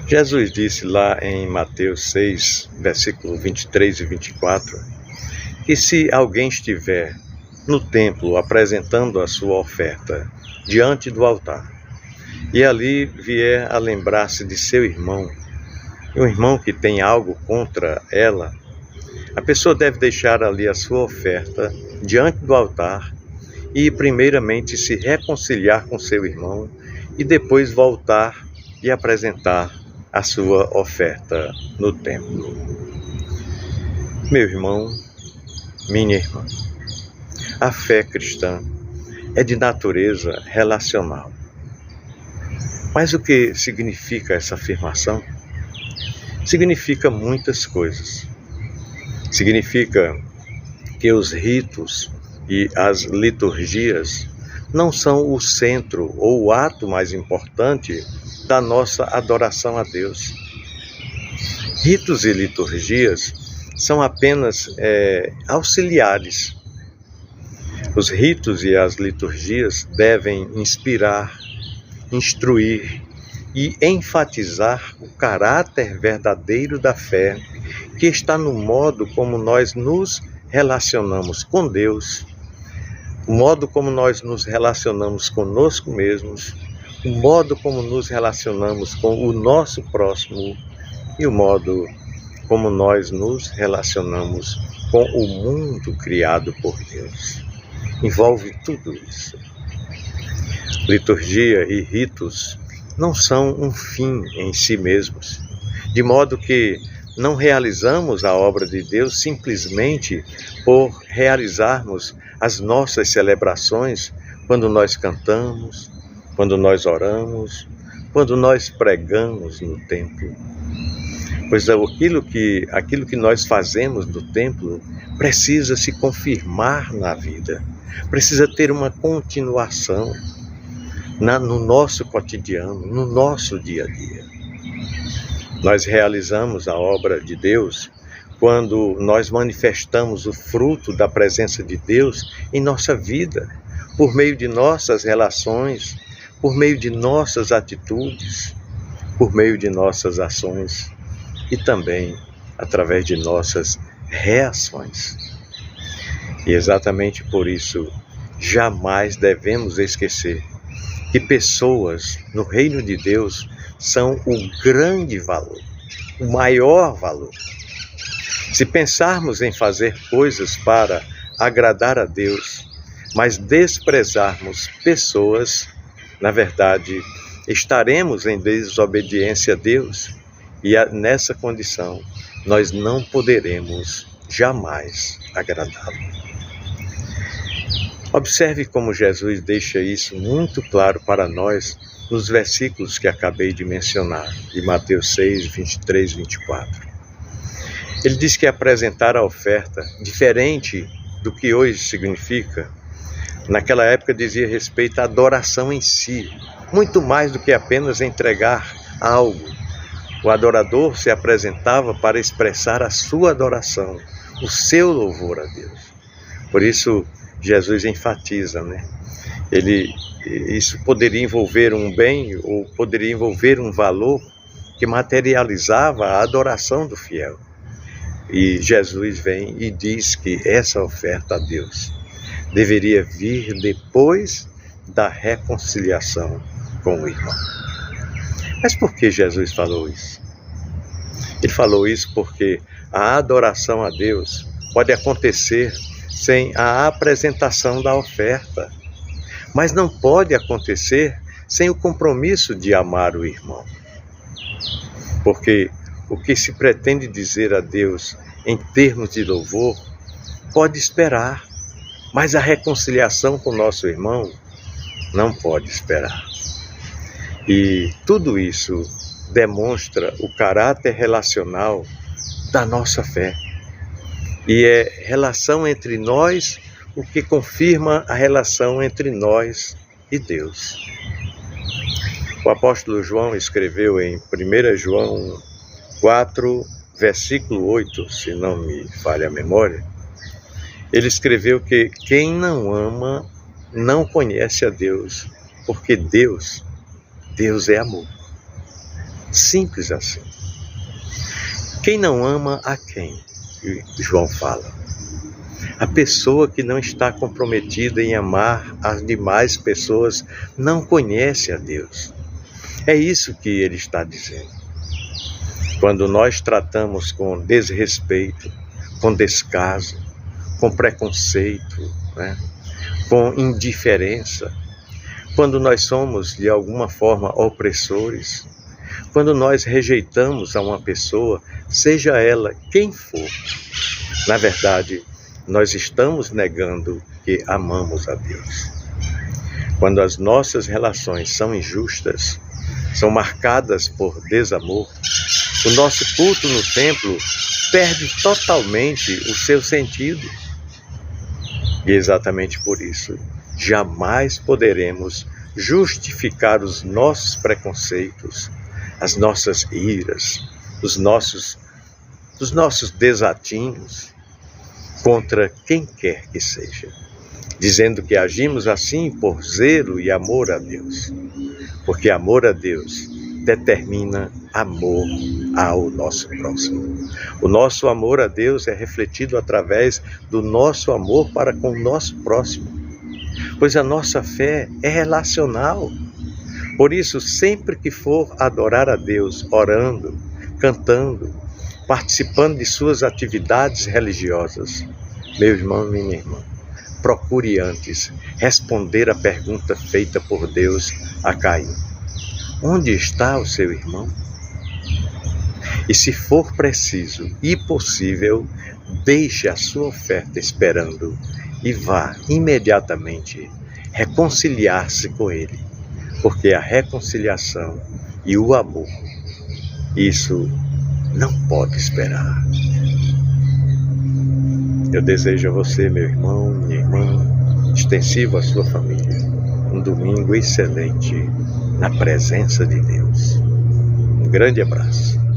Jesus disse lá em Mateus 6, versículo 23 e 24, que se alguém estiver no templo apresentando a sua oferta diante do altar, e ali vier a lembrar-se de seu irmão, um irmão que tem algo contra ela, a pessoa deve deixar ali a sua oferta diante do altar e primeiramente se reconciliar com seu irmão e depois voltar e apresentar a sua oferta no templo. Meu irmão, minha irmã, a fé cristã é de natureza relacional. Mas o que significa essa afirmação? Significa muitas coisas. Significa que os ritos e as liturgias não são o centro ou o ato mais importante da nossa adoração a Deus. Ritos e liturgias são apenas auxiliares. Os ritos e as liturgias devem inspirar, instruir e enfatizar o caráter verdadeiro da fé, que está no modo como nós nos relacionamos com Deus, o modo como nós nos relacionamos conosco mesmos, o modo como nos relacionamos com o nosso próximo e o modo como nós nos relacionamos com o mundo criado por Deus. Envolve tudo isso. Liturgia e ritos não são um fim em si mesmos, de modo que não realizamos a obra de Deus simplesmente por realizarmos as nossas celebrações quando nós cantamos, quando nós oramos, quando nós pregamos no templo. Pois aquilo que nós fazemos no templo precisa se confirmar na vida, precisa ter uma continuação no nosso cotidiano, no nosso dia a dia. Nós realizamos a obra de Deus quando nós manifestamos o fruto da presença de Deus em nossa vida, por meio de nossas relações, por meio de nossas atitudes, por meio de nossas ações e também através de nossas reações. E exatamente por isso, jamais devemos esquecer que pessoas no reino de Deus são o grande valor, o maior valor. Se pensarmos em fazer coisas para agradar a Deus, mas desprezarmos pessoas, na verdade, estaremos em desobediência a Deus e nessa condição nós não poderemos jamais agradá-lo. Observe como Jesus deixa isso muito claro para nós nos versículos que acabei de mencionar, de Mateus 6, 23 e 24. Ele diz que apresentar a oferta, diferente do que hoje significa, naquela época dizia respeito à adoração em si, muito mais do que apenas entregar algo. O adorador se apresentava para expressar a sua adoração, o seu louvor a Deus. Por isso, Jesus enfatiza, isso poderia envolver um bem ou poderia envolver um valor que materializava a adoração do fiel. E Jesus vem e diz que essa oferta a Deus deveria vir depois da reconciliação com o irmão. Mas por que Jesus falou isso? Ele falou isso porque a adoração a Deus pode acontecer sem a apresentação da oferta, mas não pode acontecer sem o compromisso de amar o irmão. Porque o que se pretende dizer a Deus em termos de louvor pode esperar, mas a reconciliação com o nosso irmão não pode esperar. E tudo isso demonstra o caráter relacional da nossa fé. E é relação entre nós o que confirma a relação entre nós e Deus. O apóstolo João escreveu em 1 João 4, versículo 8, se não me falha a memória, ele escreveu que quem não ama não conhece a Deus, porque Deus é amor. Simples assim. Quem não ama a quem? João fala. A pessoa que não está comprometida em amar as demais pessoas não conhece a Deus. É isso que ele está dizendo. Quando nós tratamos com desrespeito, com descaso, com preconceito, né? Com indiferença, quando nós somos de alguma forma opressores, quando nós rejeitamos a uma pessoa, seja ela quem for, na verdade, nós estamos negando que amamos a Deus. Quando as nossas relações são injustas, são marcadas por desamor, o nosso culto no templo perde totalmente o seu sentido. E exatamente por isso, jamais poderemos justificar os nossos preconceitos, as nossas iras, os nossos desatinhos contra quem quer que seja, dizendo que agimos assim por zelo e amor a Deus, porque amor a Deus determina amor ao nosso próximo. O nosso amor a Deus é refletido através do nosso amor para com o nosso próximo, pois a nossa fé é relacional. Por isso, sempre que for adorar a Deus, orando, cantando, participando de suas atividades religiosas, meu irmão e minha irmã, procure antes responder a pergunta feita por Deus a Caim: onde está o seu irmão? E se for preciso e possível, deixe a sua oferta esperando e vá imediatamente reconciliar-se com ele, porque a reconciliação e o amor, isso não pode esperar. Eu desejo a você, meu irmão, minha irmã, extensivo à sua família, um domingo excelente na presença de Deus. Um grande abraço.